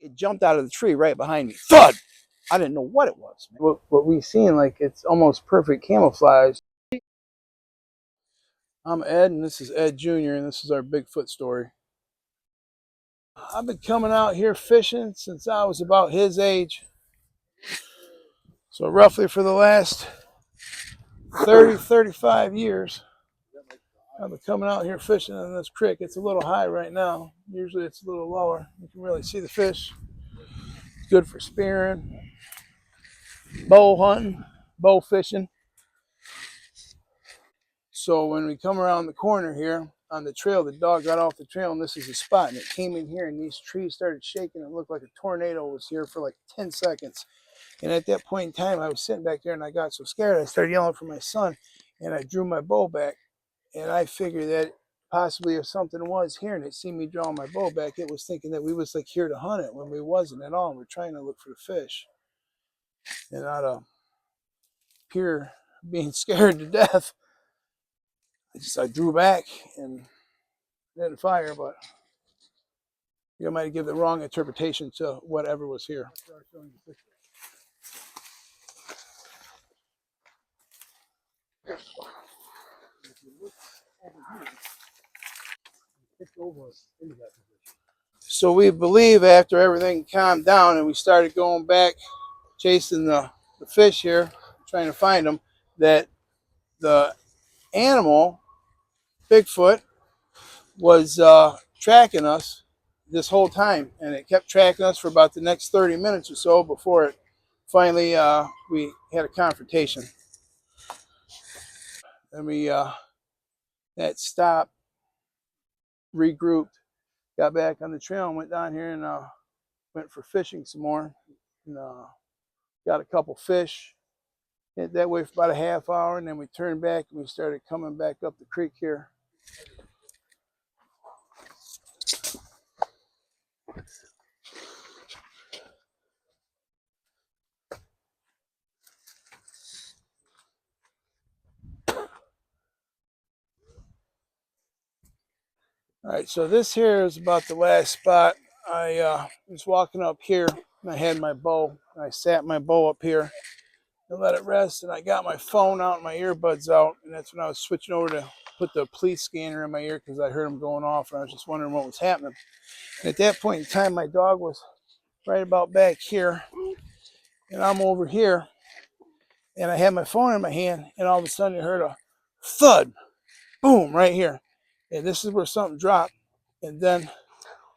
it jumped out of the tree right behind me. Thud! I didn't know what it was. What we seen, like, it's almost perfect camouflage. I'm Ed, and this is Ed Jr., and this is our Bigfoot story. I've been coming out here fishing since I was about his age. So roughly for the last 30, 35 years, I've been coming out here fishing in this creek. It's a little high right now. Usually it's a little lower. You can really see the fish. It's good for spearing, bow hunting, bow fishing. So when we come around the corner here on the trail, the dog got off the trail, and this is the spot. And it came in here, and these trees started shaking. It looked like a tornado was here for like 10 seconds. And at that point in time, I was sitting back there, and I got so scared, I started yelling for my son, and I drew my bow back. And I figured that possibly if something was here and it seen me drawing my bow back, it was thinking that we was like here to hunt it when we wasn't at all. We're trying to look for the fish. And out of pure being scared to death, I drew back and didn't fire, but you might give the wrong interpretation to whatever was here. So we believe after everything calmed down and we started going back, chasing the fish here, trying to find them, that the animal, Bigfoot, was tracking us this whole time, and it kept tracking us for about the next 30 minutes or so before it finally we had a confrontation. And we that stopped, regrouped, got back on the trail, and went down here and went for fishing some more, and got a couple fish. Hit that way for about a half hour, and then we turned back and we started coming back up the creek here. All right, so this here is about the last spot. I was walking up here, and I had my bow. And I sat my bow up here and let it rest, and I got my phone out and my earbuds out, and that's when I was switching over to put the police scanner in my ear because I heard them going off, and I was just wondering what was happening. And at that point in time, my dog was right about back here, and I'm over here, and I had my phone in my hand, and all of a sudden I heard a thud, boom, right here. And this is where something dropped, and then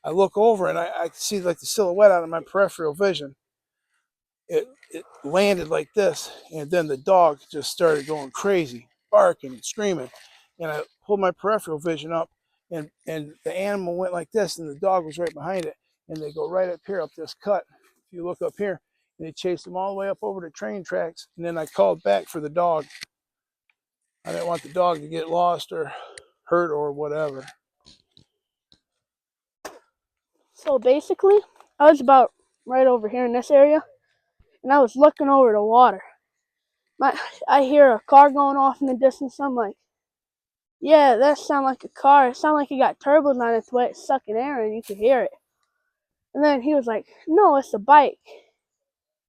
I look over and I see like the silhouette out of my peripheral vision. It landed like this, and then the dog just started going crazy, barking and screaming. And I pulled my peripheral vision up, and the animal went like this, and the dog was right behind it. And they go right up here, up this cut. If you look up here, and they chased them all the way up over the train tracks. And then I called back for the dog. I didn't want the dog to get lost or hurt or whatever. So basically, I was about right over here in this area, and I was looking over the water. I hear a car going off in the distance. I'm like, yeah, that sounds like a car. It sounds like it got turbos on its way. It's sucking air, and you could hear it. And then he was like, no, it's a bike.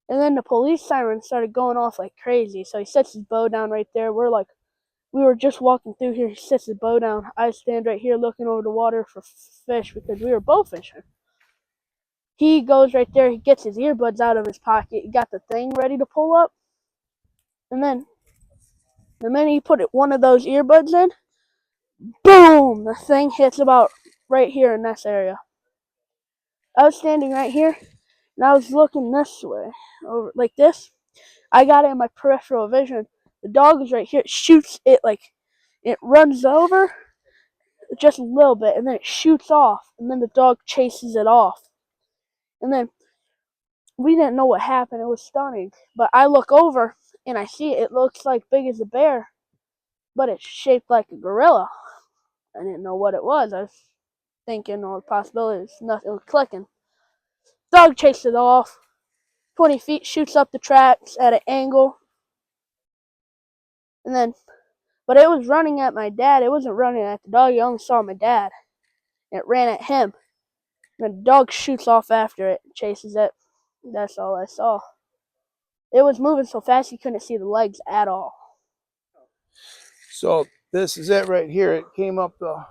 And then the police siren started going off like crazy. So he sets his bow down right there. We were just walking through here. He sets his bow down. I stand right here looking over the water for fish because we were bow fishing. He goes right there. He gets his earbuds out of his pocket. He got the thing ready to pull up. And then the minute he put one of those earbuds in, boom! The thing hits about right here in this area. I was standing right here, and I was looking this way, over like this. I got it in my peripheral vision. The dog is right here. It shoots it like it runs over just a little bit, and then it shoots off, and then the dog chases it off. And then we didn't know what happened. It was stunning. But I look over, and I see it. It looks like big as a bear, but it's shaped like a gorilla. I didn't know what it was. I was thinking all the possibilities. Nothing was clicking. Dog chased it off. 20 feet, shoots up the tracks at an angle. And then, but it was running at my dad. It wasn't running at the dog. I only saw my dad. It ran at him. And the dog shoots off after it, chases it. That's all I saw. It was moving so fast you couldn't see the legs at all. So this is it right here. It came up the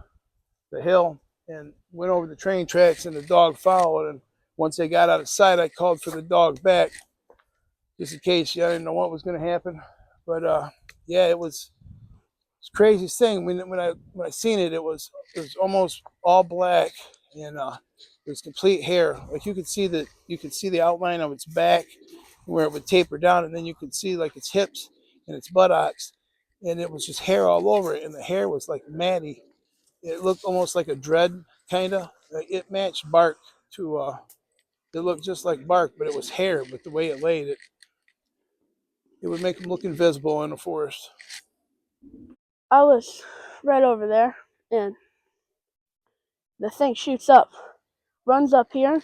hill and went over the train tracks, and the dog followed. And once they got out of sight, I called for the dog back, just in case. I didn't know what was going to happen. But yeah, it was the craziest thing. When I seen it, it was almost all black, and it was complete hair. Like you could see the outline of its back where it would taper down, and then you could see like its hips and its buttocks, and it was just hair all over it, and the hair was like matty. It looked almost like a dread, kind of. It matched bark to. It looked just like bark, but it was hair. But the way it laid, it would make them look invisible in the forest. I was right over there, and the thing shoots up, runs up here.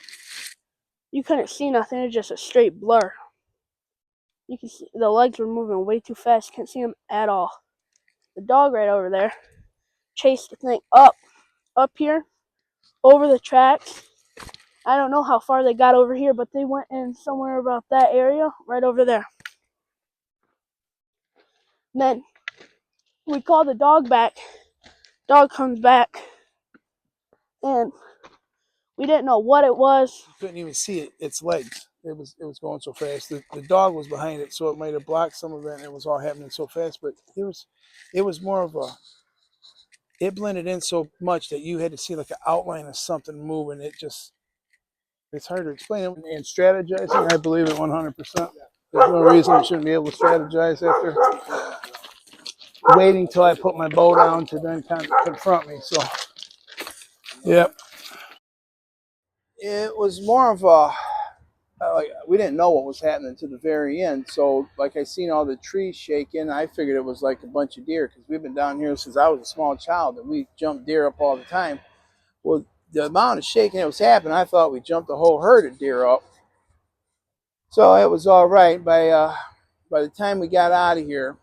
You couldn't see nothing. It was just a straight blur. You could see the legs were moving way too fast. Couldn't see them at all. The dog right over there chased the thing up here, over the tracks. I don't know how far they got over here, but they went in somewhere about that area, right over there. And then we call the dog back. Dog comes back, and we didn't know what it was. You couldn't even see its legs. It was going so fast. The dog was behind it, so it might have blocked some of it, and it was all happening so fast. But it was more of a. It blended in so much that you had to see like an outline of something moving. It's hard to explain it. And strategizing, I believe it 100%. There's no reason I shouldn't be able to strategize after waiting till I put my bow down to then kind of confront me. So, yeah, it was more of a like we didn't know what was happening to the very end. So, like I seen all the trees shaking, I figured it was like a bunch of deer because we've been down here since I was a small child and we jumped deer up all the time. Well, the amount of shaking that was happening, I thought we jumped a whole herd of deer up. So it was all right. By the time we got out of here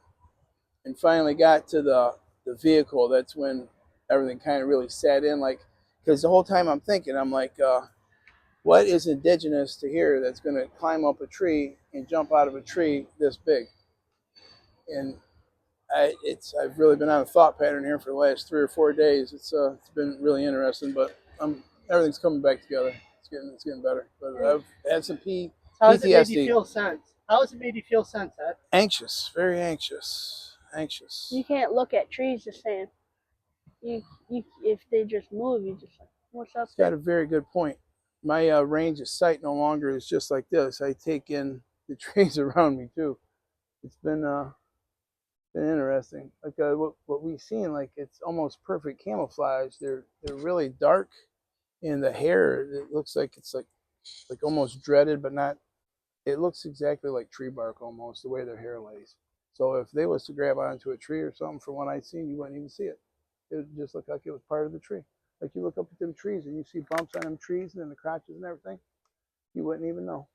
and finally got to the vehicle, that's when everything kind of really set in. Like, because the whole time I'm thinking, I'm like, what is indigenous to here that's going to climb up a tree and jump out of a tree this big? And I've really been on a thought pattern here for the last 3 or 4 days. It's been really interesting, but everything's coming back together. It's getting better. But I've had some PTSD. How has it made you feel since? How has it made you feel since, Ed? Anxious, very anxious, anxious. You can't look at trees the same. You if they just move, you just like, what's up It's there? got a very good point. My range of sight no longer is just like this. I take in the trees around me too. It's been interesting. Like what we've seen, like it's almost perfect camouflage. They're really dark, and the hair it looks like it's like almost dreaded, but not. It looks exactly like tree bark almost the way their hair lays. So if they was to grab onto a tree or something, from what I'd seen, you wouldn't even see it. It would just look like it was part of the tree. Like you look up at them trees and you see bumps on them trees and then the crotches and everything, you wouldn't even know.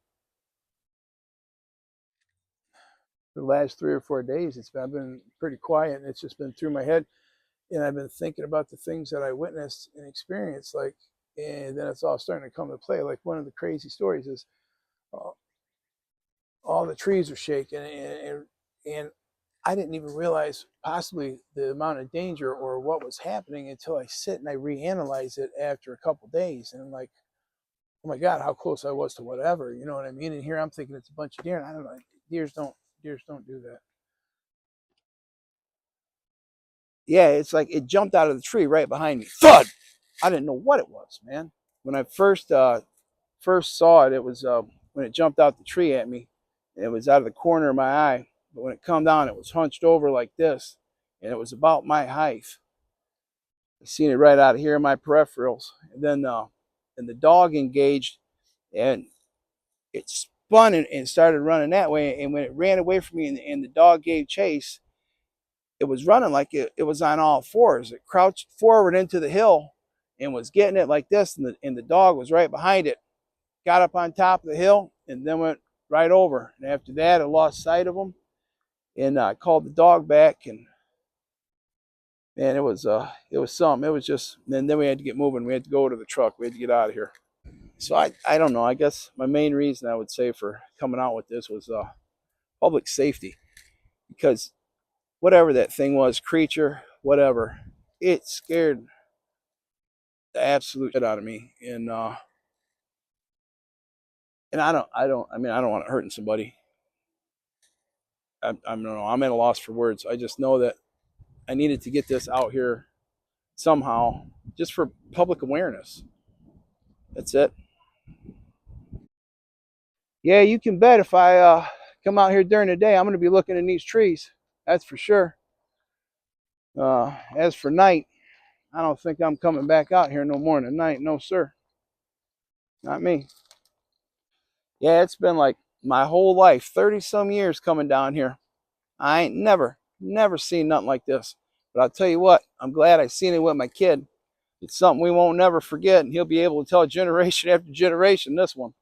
The last 3 or 4 days, I've been pretty quiet and it's just been through my head, and I've been thinking about the things that I witnessed and experienced, like, and then it's all starting to come to play. Like one of the crazy stories is uh, all the trees are shaking, and I didn't even realize possibly the amount of danger or what was happening until I sit and I reanalyze it after a couple of days, and I'm like, oh my god, how close I was to whatever, you know what I mean? And here I'm thinking it's a bunch of deer, and I don't know, deers don't do that. Yeah, it's like it jumped out of the tree right behind me. Thud! I didn't know what it was, man. When I first saw it, it was when it jumped out the tree at me. It was out of the corner of my eye. But when it come down, it was hunched over like this, and it was about my height. I seen it right out of here in my peripherals. And the dog engaged, and it spun and started running that way. And when it ran away from me, and the dog gave chase, it was running like it was on all fours. It crouched forward into the hill and was getting it like this, and the dog was right behind it. Got up on top of the hill and then went right over. And after that, I lost sight of him, and I called the dog back, and man, it was something. It was just, and then we had to get moving. We had to go to the truck. We had to get out of here. So I don't know. I guess my main reason I would say for coming out with this was public safety, because whatever that thing was, creature, whatever, it scared the absolute shit out of me. And I don't want it hurting somebody. I don't know. I'm at a loss for words. I just know that I needed to get this out here somehow, just for public awareness. That's it. Yeah, you can bet if I come out here during the day, I'm going to be looking in these trees. That's for sure. As for night, I don't think I'm coming back out here no more than night. No, sir. Not me. Yeah, it's been like my whole life, 30 some years coming down here. I ain't never seen nothing like this. But I'll tell you what, I'm glad I seen it with my kid. It's something we won't never forget, and he'll be able to tell generation after generation this one.